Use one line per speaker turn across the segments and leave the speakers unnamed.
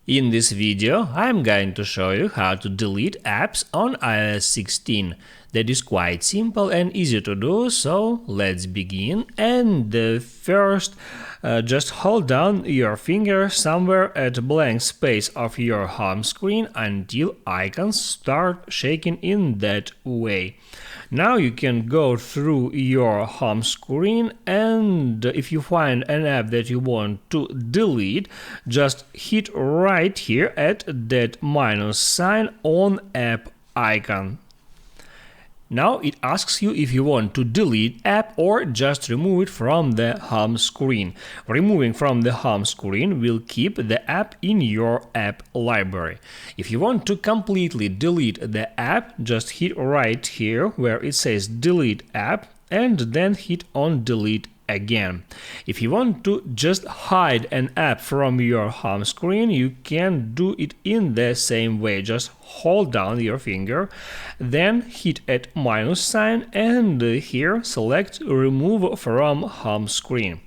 In this video, I'm going to show you how to delete apps on iOS 16. That is quite simple and easy to do, so let's begin. And first, just hold down your finger somewhere at a blank space of your home screen until icons start shaking in that way. Now you can go through your home screen, and if you find an app that you want to delete, just hit right here at that minus sign on app icon. Now it asks you if you want to delete app or just remove it from the home screen. Removing from the home screen will keep the app in your app library. If you want to completely delete the app, just hit right here where it says delete app and then hit on delete again. If you want to just hide an app from your home screen, you can do it in the same way. Just hold down your finger, then hit at minus sign and here select remove from home screen.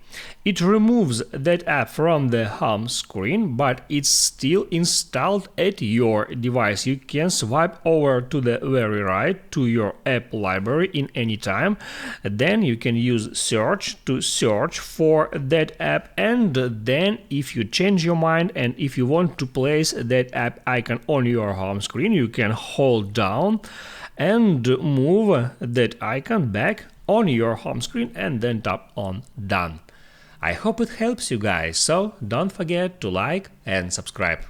It removes that app from the home screen, but it's still installed at your device. You can swipe over to the very right to your app library in any time. Then you can use search to search for that app, and then if you change your mind and if you want to place that app icon on your home screen, you can hold down and move that icon back on your home screen and then tap on done. I hope it helps you guys, so don't forget to like and subscribe.